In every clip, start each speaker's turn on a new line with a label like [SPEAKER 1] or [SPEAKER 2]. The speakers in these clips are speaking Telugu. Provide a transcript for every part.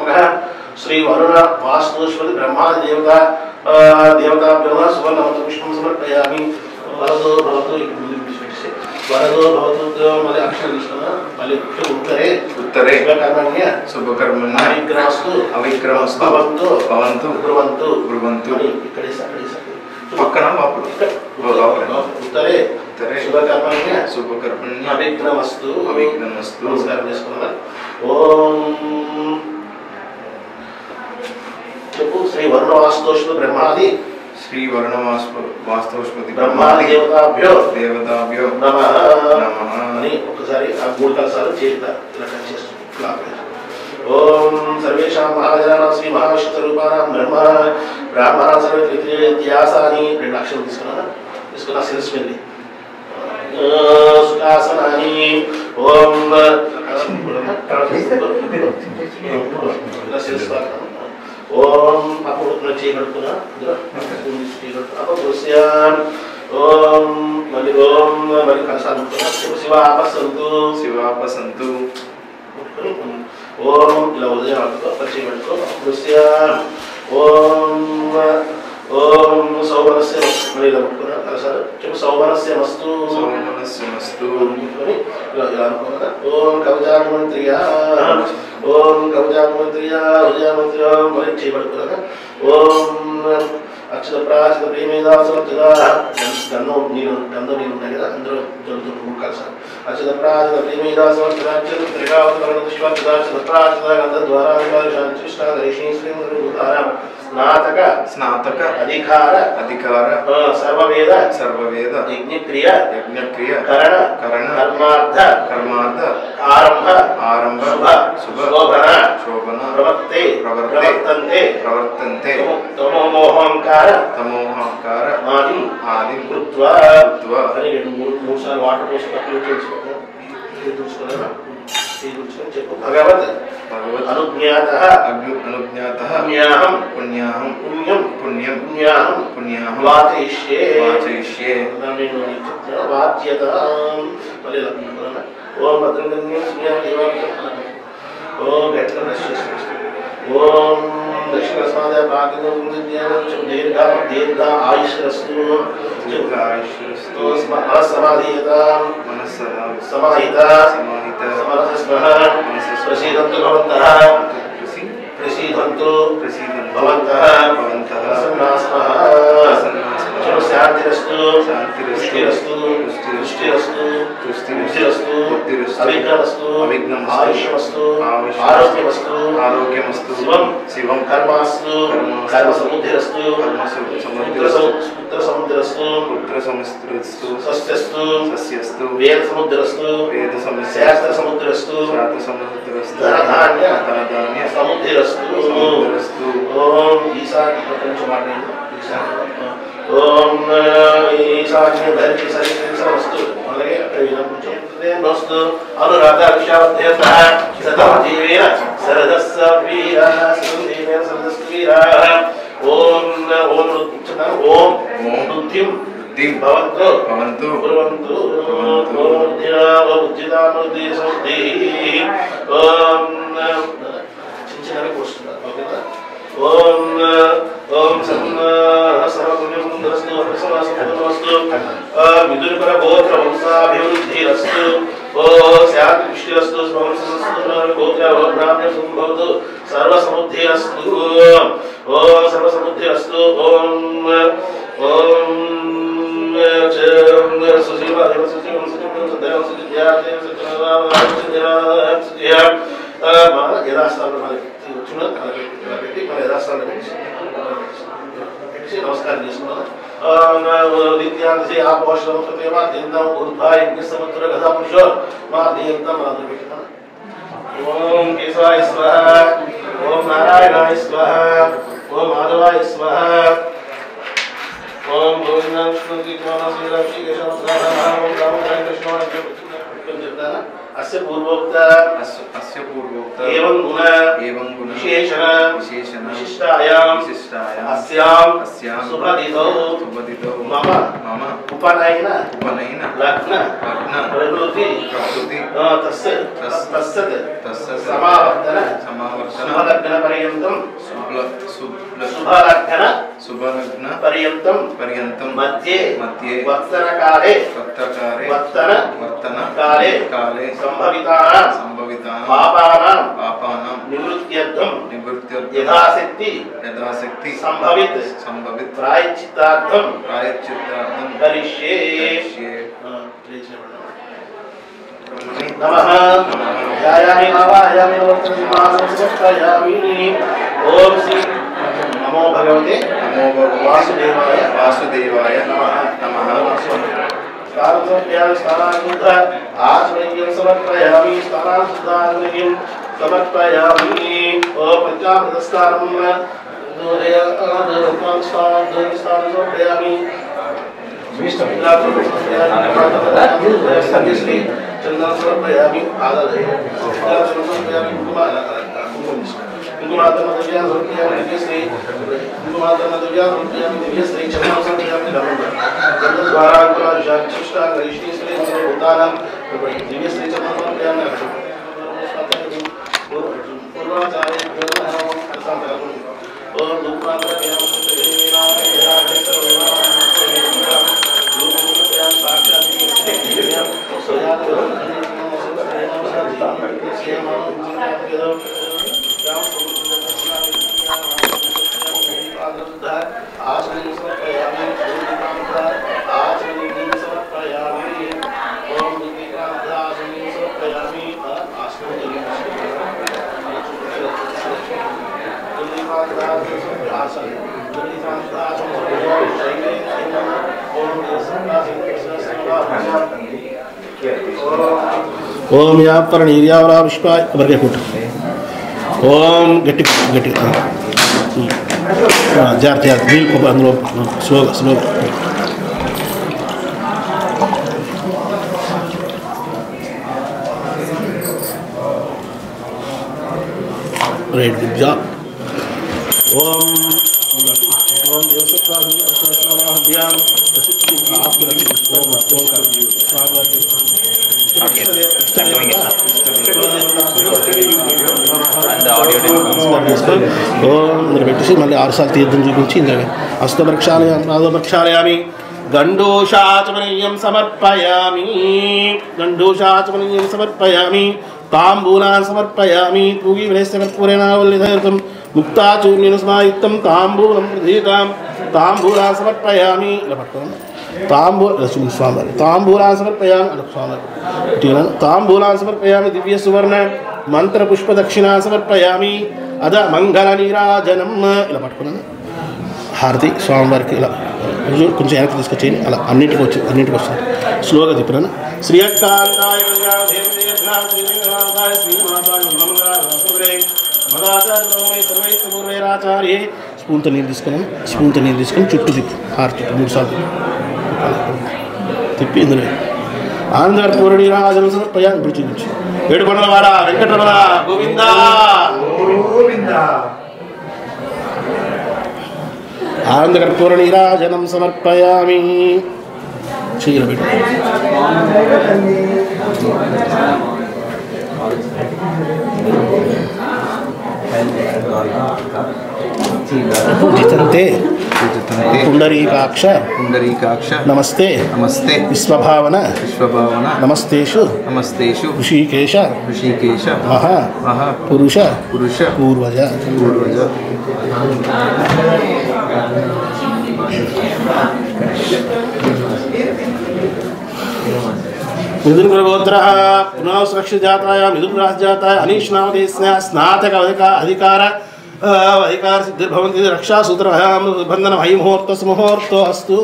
[SPEAKER 1] नमः श्री वरुण वास्तुष्पति ब्रह्मादि देवता देवताभ्यो नमः सुवर्णमन्त्र पुष्पं समर्पयामि वरदो भवतु वरदो भवतु मले अक्षर कृष्ण मले उत्तरे उत्तरे शुभकर्मण्य अविक्रमस्तु भवन्तु भवन्तु ब्रुवन्तु ब्रुवन्तु इकडे पक्कन उत्तरे शुभकर्मण्य अविक्रमस्तु नमस्कार చేసుకున్నాం ఓం చెప్పు శ్రీ వరుణ వాస్తోష్ప బ్రహ్మాది श्री वरुण वास्तुष्पति ब्रह्मादि देवताभ्यो नमः नमः అని ఒకసారి ఆ మూడు కలసాలు చేద్దాం ఇలా చేస్తాం ओम सर्वेषां महाजनानां श्री महाविष्णु स्वरूपाणां ब्राह्मणां सर्वे इतिहासानि రెండు అక్షరాలు తీసుకున్నా సెన్స్ వెళ్ళి सुखासनानि ओम ओम अपूर्ण चीकड़कुना अपपुरुष्यां ओम मलि कलसानुकुना शिवापसन्तु ओम ఇలా ఉదయాలకు పరిచయమడుకో अपपुरुष्यां ओम ओम सौवनस्य मलिला मुकुना कलसाలు చెప్పు सौवनस्य मस्तु ओम कवचामन्त्रिया उदयमन्त्रिया मलि చేయబడుకున్నా ओम अक्षत प्राचित प्रेमेदासवत्तगा गन्नो नीరు ఉన్నాయి కదా అందరూ జరుగుతున్న మూడు కలసాలు अक्षत प्राचित प्रेमेदासवत्तगा త్రిగావతరణ పుష్పత్తా अक्षत प्राचित गंध द्वारा शांतिष्ठा दर्शनी श्री गुरुदारा स्नातक अधिकार सर्ववेद यज्ञक्रिय करण कर्मार्थ आरंभ शुभ शोभन प्रवर्तन्ते तमोहंकार आदि कृत्वा అని మూడు సార్లు వాటర్ పోసి పక్కన తెలుసుకోలేనా भगवत अनुज्ञातः पुण्यं वाचयिष्ये ओम भद्रगण्यं ओम ओम दक्षिणस्मादय दीर्घ आयुष्रस्तु समाहिता प्रसीदन्तु भवन्तः शान्तिरस्तु तुष्टिरस्तु अविघ्नमस्तु आरोग्यमस्तु शिवं कर्मास्तु कर्मसमुद्धिरस्तु पुत्रसमुद्धिरस्तु सस्यस्तु वेदसमुद्धिरस्तु शास्त्रसमुद्धिरस्तु धनधान्य समुद्धिरस्तु ओम ईशान्य ओम ईशान्य धरती सरिस्तु అలాగే అక్కడ వినొస్తు అనురాధ విషావధ్యత సదా జీవేన సరదస్స వీర సుందీవేన సరదస్స వీర ఓం ఓం ఓం బుద్ధిం भवन्तु कुर्वन्तु उज्जिदामृदेशमुद्धि ओम चिंचनारे कोष्ठा ओकेना ओम ओम सर्वपुण्यमुन्दरस्तु प्रसन्नस्तु मिथुनकर गोत्र वंशाभिवृद्धिरस्तु ओ शान्तिष्टिरस्तु गोत्र ब्राह्मण्य संभवतु सर्वसमुद्धिरस्तु ओ सर्वसमुद्धिरस्तु ओम ओम सुजीवा देव सुजीवा देव सुजीवा यदास्थान चुना పెట్టి మన యదాస్థానం పెట్టి నమస్కారం చేసుకున్నాను నిత్యాంతసి ఆ పోషణం ప్రతిమా దిందం ఉద్భాయ యజ్ఞసముద్ర గదా పురుష మా దియంతం మనం పెట్టినా ఓం కేశవాయ స్వాహ ఓం నారాయణాయ స్వాహ ఓం మాధవాయ స్వాహ ओम गोविंदं विष्णु की ज्ञान श्री लक्ष्मी केशव साधना ओम राम कृष्ण చెప్తానా ఆ अस्य पूर्वोक्त एवं गुण विशेषण विशिष्टायां अस्यां शुभदितौ मम उपनयन लग्न प्रकृति तस्य समावर्तन शुभलग्न पर्यन्तं मध्ये वत्सरकाले वर्तन काले संभवितानां पापानां निवृत्त्यर्थं यथाशक्ति संभवित प्रायश्चित्तार्थं करिष्ये। नमः ध्यायामि आवाहयामि नमस्कृत्यामि। ओम श्री नमो भगवते वासुदेवाय नमः। आचमनीयं समर्पयामि स्थानांशुद्धाग्निं समर्पयामि। ओम पंचामृतस्नानं समर्पयामि। चंदन समर्पयामि। आदरे समर्पयामि। कुंकुमार्चना समर्पयामि। दिव्यश्री कुंकुमार्चना समर्पयामि। दिव्यश्री चंदन समर्पयामि। चंद्रद्वारा शिष्टा गणेशनी श्री भूतानां दिव्यश्री चंदन समर्पयामि। पूर्वाचार्य ओम ओम यापरणीर्यावरा विश्वाय वर्गे कुट ओम गट्टी गट्टी जाते వీల్ को అందులో స్లో రైట్ గుడ్ జాబ్। ఓం ఓం దేవసత్వాభ్యాం పెట్టేసి మళ్ళీ 6 సార్లు తీర్థం చూపించి ఇందులో హస్తభక్షాలయామి। గండూషాచమనీయం సమర్పయామి తాంబూలాన్ సమర్పయామి। పూగి వినేశకర్పూరేణావల్లిధైర్తం ముక్తాచూర్ణేన స్మాయుక్తం తాంబూలం ప్రదీతాం తాంబూలాన్ సమర్పయామి। ఇలా పట్టుకోండి। తాంబూలాన్ సమర్పయామి తాంబూలాన్ సమర్పయామి। దివ్య సువర్ణ మంత్ర పుష్ప దక్షిణ సమర్పయామి। అద మంగళ నీరాజనం ఇలా పట్టుకున్నాను। హారతి స్వామివారికి ఇలా కొంచెం వెనక్కి తీసుకొచ్చేయండి। అలా అన్నింటికి వస్తుంది స్లోగా తిప్పినాను। శ్రీయకాంతాయ పూర్వేరాచార్యే స్పూన్తో నీళ్ళు తీసుకొని చుట్టూ తిప్పు హారతి 3 సార్లు తిప్పి ఇందులో ఆనందర్ పూర్ణి రాజనం సమర్పయామి। ఇప్పుడు చూపించి ఏడుకొండలవాడ వెంకటరమణ గోవింద గోవింద। ఆనందర్ పూర్ణి రాజనం సమర్పయామి। చీరబెట్టు పూజితంతే పుండరీకాక్ష నమస్తే విశ్వభావన నమస్తేషు ఋషికేశ మహా పురుష పూర్వజ। मिथुनगोत्रः पुनः सुरक्षितजाताय मिथुनराजजाताय अनीशनामदेशस्य स्नातक अधिकार सिद्धिर्भवन्ति। रक्षासूत्रभयां बन्धनमयि मुहूर्तो अस्तु।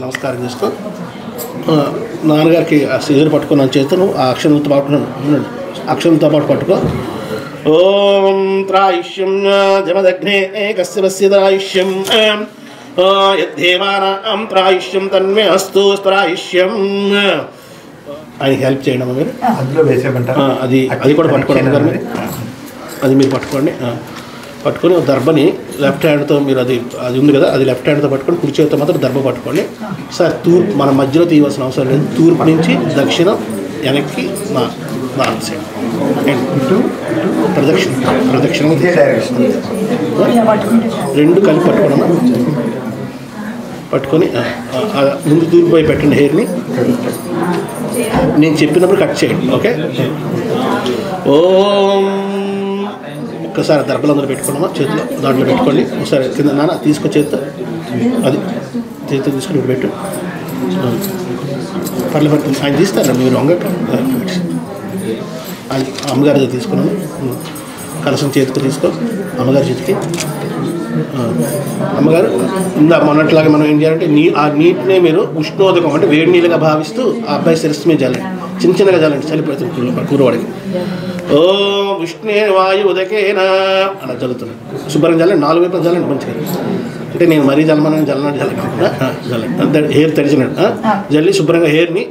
[SPEAKER 1] नमस्कार చేసుకో। నాన్నగారికి ఆ సీజర్ పట్టుకున్నాను చేతులు ఆ అక్షరంతో పాటు పట్టుకో। ఓం త్రాయుష్యం జమదగ్నే కస్య వస్యదాయుష్యం యద్దేవానాం త్రాయుష్యం తన్మే అస్తు త్రాయుష్యం।
[SPEAKER 2] ఆయనకి హెల్ప్ చేయండి అమ్మ మీరు.
[SPEAKER 3] అందులో వేసేయమంటారు.
[SPEAKER 2] అది కూడా పట్టుకోండి అమ్మగారు మీరు. అది మీరు పట్టుకోండి. పట్టుకొని దర్భని లెఫ్ట్ హ్యాండ్తో మీరు అది ఉంది కదా, అది లెఫ్ట్ హ్యాండ్తో పట్టుకొని కుడి చేతితో మాత్రం దర్భ పట్టుకోండి. సార్ తూర్పు మన మధ్యలో తీయవలసిన అవసరం లేదు. తూర్పు నుంచి దక్షిణం, వెనక్కి నార్త్ సైడ్ ప్రదక్షిణం రెండు కలిపి పట్టుకోండి. పట్టుకొని ముందు తూర్పు పోయి పెట్టండి. హెయిర్ని నేను చెప్పినప్పుడు కట్ చేయండి. ఓకే. ఓం ఒక్కసారి దర్భలందరూ పెట్టుకున్నామా చేతిలో, దాంట్లో పెట్టుకోండి. ఒకసారి కింద నాన్న తీసుకో చేతితో, అది చేతితో తీసుకుని ఇప్పుడు పెట్టు. పర్లేదు పడుతుంది. ఆయన తీస్తారా మీరు వంగక? ఆయన అమ్మగారి తీసుకున్నాను. కలసం చేతికి తీసుకో, అమ్మగారి చేతికి. అమ్మగారు ఇందా మొన్నట్లాగా మనం ఏం చేయాలంటే ఆ నీటినే మీరు ఉష్ణోదకం అంటే వేడి నీళ్ళగా భావిస్తూ ఆ అబ్బాయి శిరస్సు మీద జల్లండి. చిన్న చిన్నగా జల్లండి, చలిపోతుంది కూరవాడికి. ఓ విష్ణు వాయు ఉదకేనా అలా జల్లుతున్నాడు. శుభ్రంగా జల్లండి, 4 వైపులు జల్లండి మంచిగా. అంటే నేను మరీ జలమని జల్లండి. హెయిర్ తడిచినట్టు జల్లి శుభ్రంగా హెయిర్ని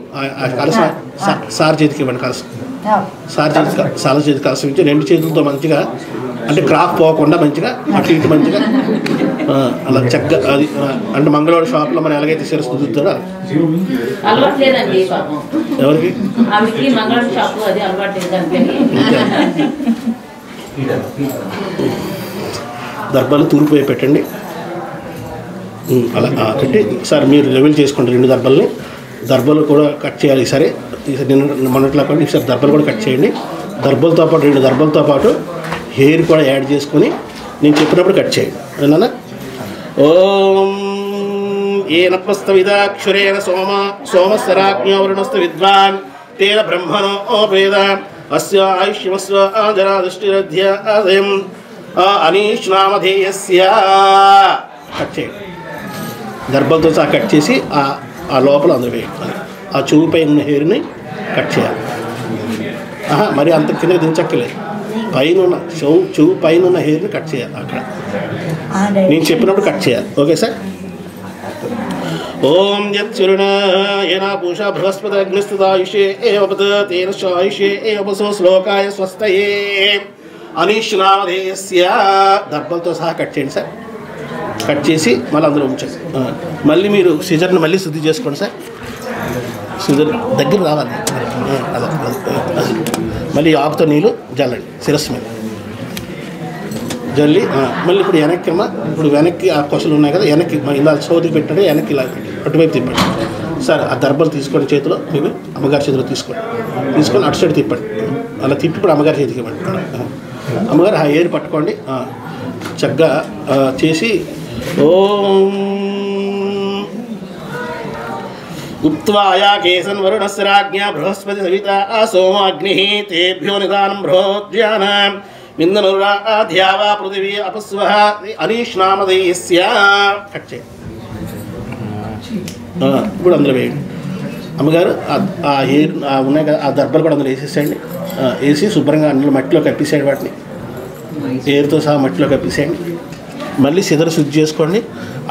[SPEAKER 2] కలసం సార్ చేతికి ఇవ్వండి. కలసం సార్ చేతికి కలసం ఇచ్చి 2 చేతులతో మంచిగా, అంటే క్రాఫ్ పోకుండా మంచిగా అటు ఇటు మంచిగా అలా చక్కగా అది అంటే మంగళవాడ షాప్లో మనం ఎలాగైతే శిరస్సు దుద్దుతారో ఎవరికి దర్భాలు తూర్పు వైపు పెట్టండి. అలా పెట్టి సార్ మీరు లెవెల్ చేసుకోండి 2 దర్భల్ని. దర్భలు కూడా కట్ చేయాలి. సరే నిన్న మొన్నట్లో పాటు ఈసారి దర్భలు కూడా కట్ చేయండి. దర్భలతో పాటు 2 దర్భలతో పాటు హెయిర్ కూడా యాడ్ చేసుకొని నేను చెప్పినప్పుడు కట్ చేయండి. ఏనా? ఓం ఏనపస్తవిదాక్షురేణ సోమస్సరాజ్ఞవరుణస్థ విద్వాన్ తేన బ్రహ్మణో వేద అస్య ఆయుష్యమస్వ ఆజరాదృష్టిరధ్యాయం అనీష్నామధేయస్య. కట్ చేయండి. దర్భలతో సహా కట్ చేసి ఆ లోపల అందరూ వేయాలి. ఆ చెవు పైన ఉన్న హెయిర్ని కట్ చేయాలి. మరి అంత కింద దించక్కలేదు. పైన చెవు పైన ఉన్న హెయిర్ని కట్ చేయాలి. అక్కడ నేను చెప్పినప్పుడు కట్ చేయాలి. Okay sir. ఓం యత్సురుణాయన పూషా బృహస్పతి అగ్నిస్థితాయుషే ఏవపత్ తేన ఆయుషే ఏవపసో శ్లోకాయ స్వస్తయే అనీష్నామధేయస్య. దర్భలతో సహా కట్ చేయండి సార్. కట్ చేసి మళ్ళీ అందులో ఉంచండి. మళ్ళీ మీరు సిజర్ని మళ్ళీ శుద్ధి చేసుకోండి సార్. సిజర్ దగ్గర రావాలి. అదే మళ్ళీ ఆకుతో నీళ్ళు జల్లండి శిరస్సు మీద జల్లి. మళ్ళీ ఇప్పుడు వెనక్కి ఇప్పుడు వెనక్కి ఆ కొసలు ఉన్నాయి కదా, వెనక్కి ఇలా సోదికి పెట్టండి. వెనక్కి ఇలా అటువైపు తిప్పండి సార్. ఆ దర్భలు తీసుకోండి చేతిలో, మీరు అమ్మగారి చేతిలో తీసుకొని అటు సైడ్ తిప్పండి. అలా తిప్పి ఇప్పుడు అమ్మగారి చేతికి ఇవ్వండి. అమ్మగారు ఆ హెయిర్ పట్టుకోండి చక్కగా చేసి ఓం ఉక్త్వాయా కేసన్ వరుణస్య రాజ్ఞా బృహస్పతి సవితా సోమాగ్ని తేభ్యో నిదానం బృహోద్యాన విందనురాధ్యావా పృథివీ అపస్వ అనీష్నామధేయస్య. కట్ చేయండి. ఇప్పుడు అందులో వేయండి. అమ్మగారు ఆ హెయిర్ ఉన్నాయి కదా, ఆ దర్భలు కూడా అందులో వేసేసేయండి. వేసి శుభ్రంగా అందులో మట్టిలో కప్పేసేయండి. వాటిని హెయిర్తో సహా మట్టిలో కప్పేసేయండి. మళ్ళీ సిదర్ శుద్ధి చేసుకోండి.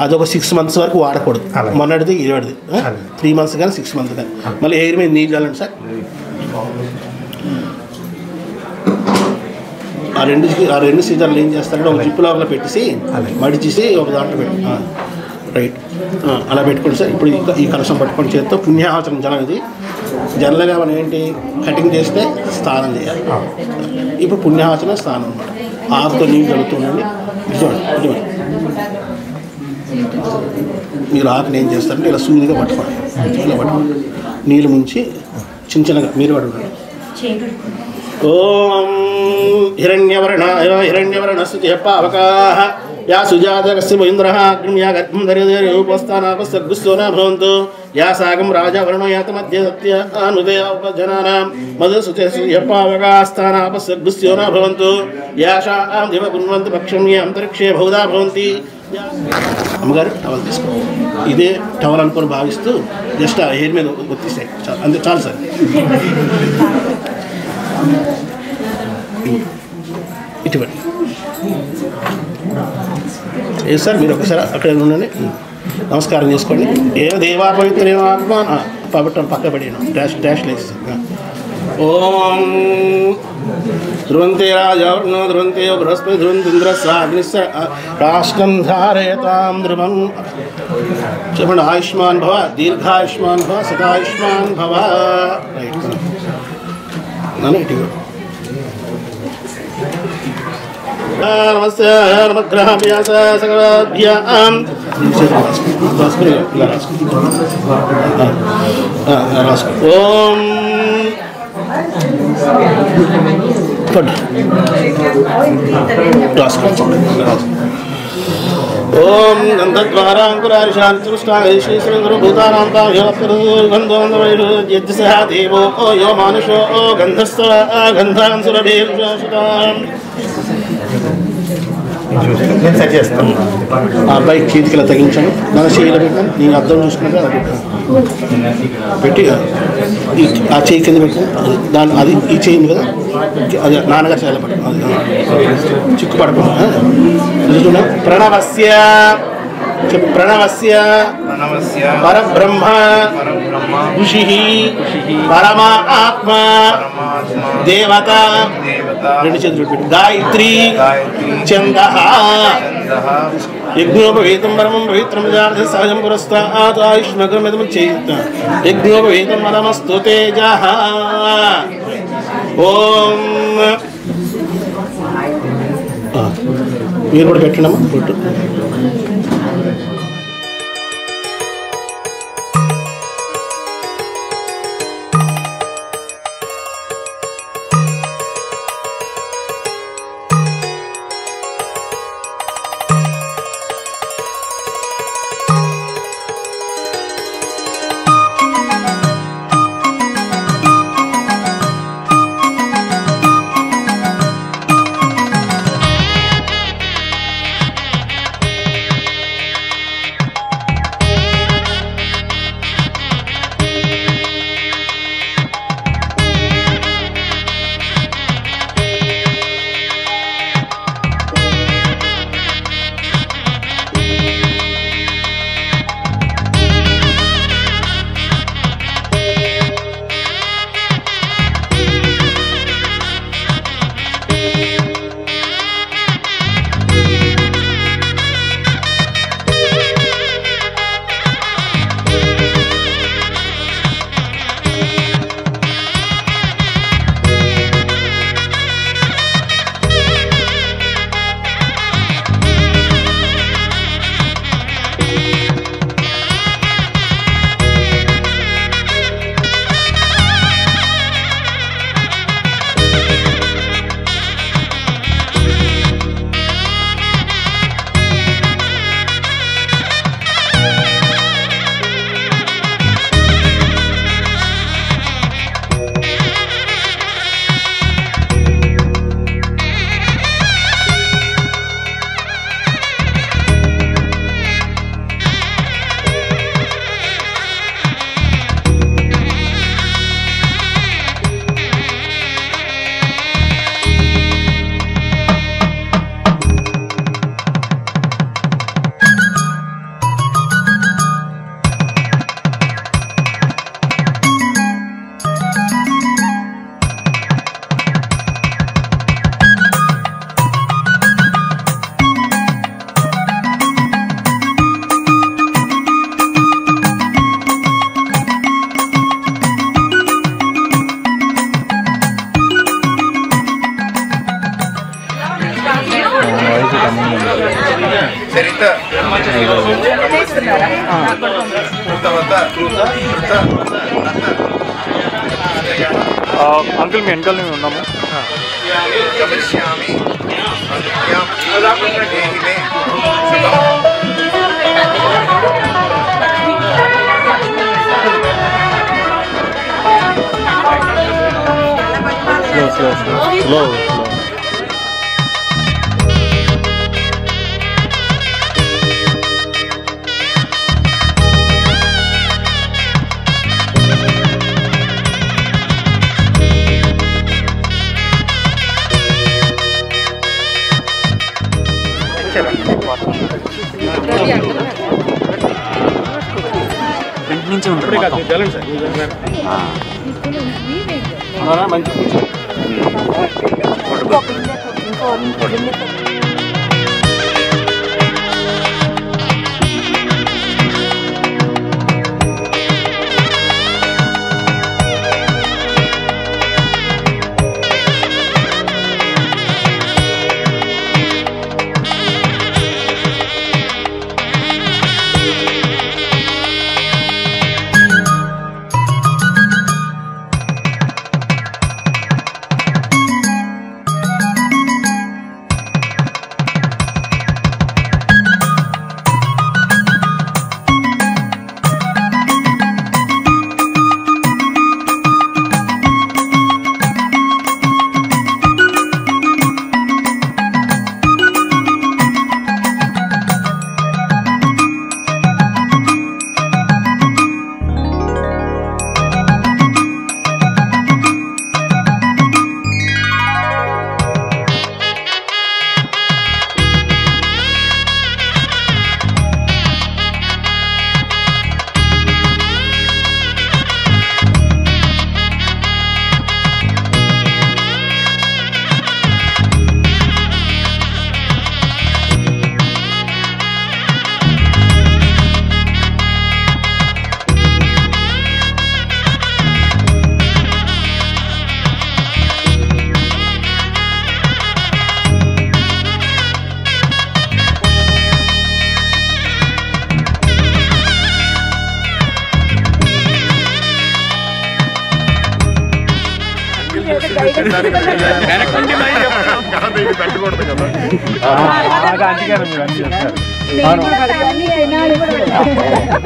[SPEAKER 2] అది ఒక 6 months వరకు వాడకూడదు. మొన్నటిది ఇవాడిది 3 months కానీ 6 months కానీ. మళ్ళీ హెయిర్ మీద నీళ్ళు చల్లండి సార్. ఆ రెండు సీజర్లు ఏం చేస్తారంటే ఒక జిప్పు లోపల పెట్టేసి మడిచేసి ఒక దాంట్లో పెట్టి రైట్ అలా పెట్టుకోండి సార్. ఇప్పుడు ఈ కలసం పట్టుకొని చేతితో పుణ్యాహవచనం జలం. ఇది జనరల్గా మనం ఏంటి కటింగ్ చేస్తే స్నానం చేయాలి. ఇప్పుడు పుణ్యాహవచనం స్నానం అన్నమాట. ఆకుతో నీళ్ళు కలుగుతుండండి. చూడండి మీరు ఆకుని ఏం చేస్తారంటే ఇలా సూదిగా పట్టుకోండి. ఇలా పట్టుకోండి. నీళ్ళు ముంచి చిన్న చిన్నగా మీరు పట్టుకోండి. ఓం హిరణ్యవర్ణస్య పావకాః యా సుజాతకస్య ఇంద్రః అగ్నియా గర్భం ధరిదేయోపస్థానాపస్సర్గుస్సోనా భవంతు యా సాగం రాజవర్ణో యాత మధ్య సత్య అనుదయ ఉపజనానాం మధుసుతస్య పావకాస్థానాపస్సర్గుస్సోనా భవంతు యా శాం దివ పున్వంతు పక్షం యా అంతరిక్షే బహుదా భవంతి. అమ్మగారు టవల్ తీసుకో. ఇదే టవల్ అనుకొని భావిస్తూ జస్ట్ ఆ హెయిర్ మీద ఒత్తిస్తాయి. అంతే చాలు సార్. ఇటువంటి ఏ సార్ మీరు ఒకసారి అక్కడ ఉండండి. నమస్కారం చేసుకోండి. ఏ దేవా పవిత్రేమాత్మ పవిత్రం పక్కబడిన డాష్ లేసి ఓం ధ్రువంతే రాజావర్ణో ధ్రువంతే బృహస్పతి ధ్రువంతింద్రస్య అగ్నిస్య రాష్ట్రం ధారయతాం ధ్రువం. చెప్పండి. ఆయుష్మాన్ భవ, దీర్ఘాయుష్మాన్ భవ, సదాయుష్మాన్ భవ. రైట్ నన్ను ఇటు నమస్తే నమగ్రహాభ్యాస సకలాభ్యాం ఓం ఓం గంధద్వారాంకురారిషాంతృష్టాగంధోందవైర్యజ్ఞ దేవో యో మానుషో గంధస్థ గంధాన్ సురభీర్షోషితాం.
[SPEAKER 1] సెట్ చేస్తాను.
[SPEAKER 2] ఆ అబ్బాయి చేతికి ఇలా తగ్గించాను. నలశీల పెట్టాను. నేను అర్థం చూసుకున్నట్టు అలా పెట్టాను. పెట్టి ఆ చేయి కింద పెట్టాను. దాని అది ఈ చేయింది కదా, అది నాన్నగారు చాలా పట్టు అది చిక్కు పడకుండా చూడండి. ప్రణవస్య చెప్పు. ప్రణవస్య పరబ్రహ్మ ఋషి పరమ ఆత్మ దేవత రెండు చేతులు పెట్టు. గాయత్రి చంద యజ్ఞోపవేతం పరమం పవిత్రం జార్థ సహజం పురస్తాత్ ఆయుష్మగ్రమిదం చేత యజ్ఞోపవేతం పరమస్తు తేజ. ఓం మీరు కూడా పెట్టండమ్మా పొట్టు.
[SPEAKER 3] అంకుల్ మీ వెనకాల మేము ఉన్నాము. స్లో
[SPEAKER 4] నుంచి ఉంటుంది
[SPEAKER 2] మంచి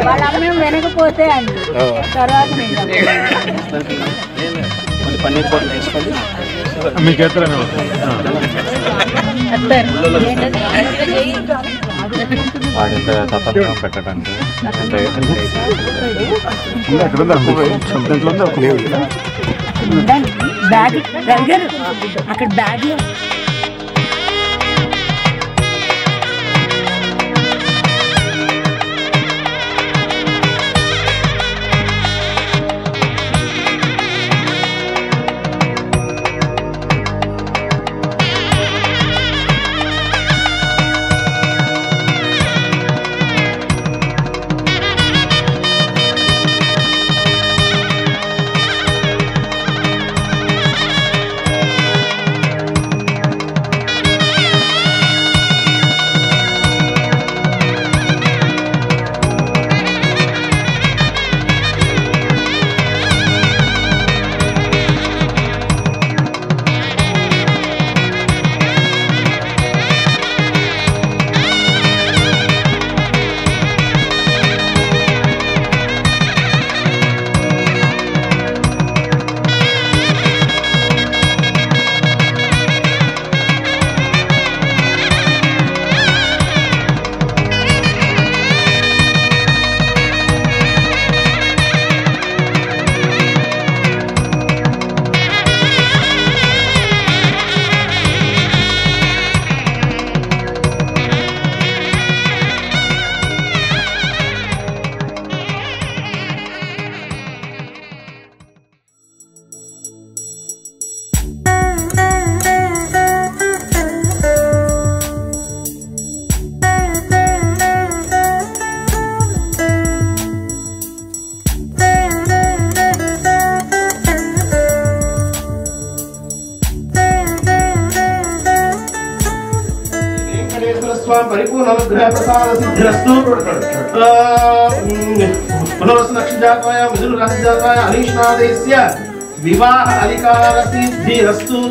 [SPEAKER 5] వాళ్ళ అమ్మ వెనకపోతే అండి తర్వాత
[SPEAKER 2] పన్నీర్ పొడి వేసుకోండి
[SPEAKER 3] మీకు ఎత్తలేమే వాడింత తప్పకుండా పెట్టడానికి
[SPEAKER 5] బ్యాగ్ దగ్గర అక్కడ బ్యాగ్ లో
[SPEAKER 2] परिपूर्णनुग्रह प्रसाद सिद्धिरस्तु पुनर्वसु नक्षत्रजातवाय मिथुन राशिजातवाय अनीशनादेस्य विवाह अधिकार सिद्धिरस्तु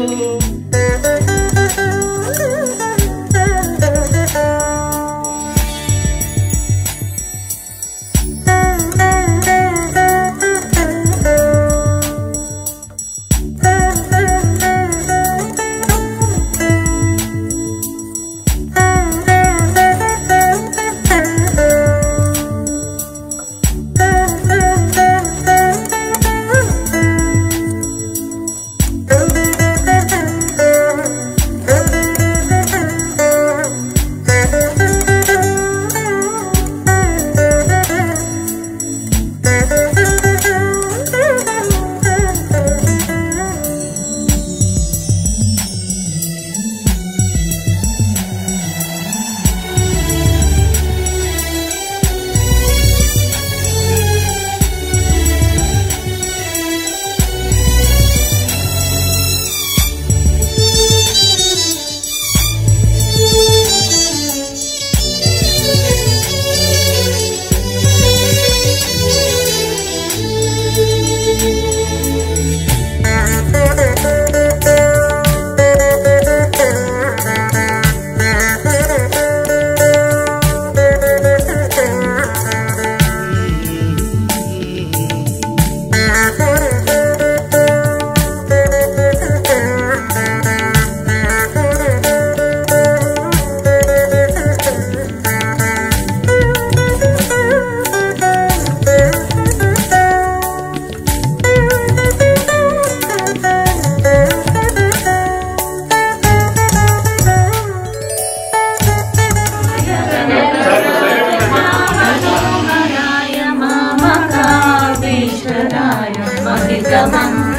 [SPEAKER 4] సమం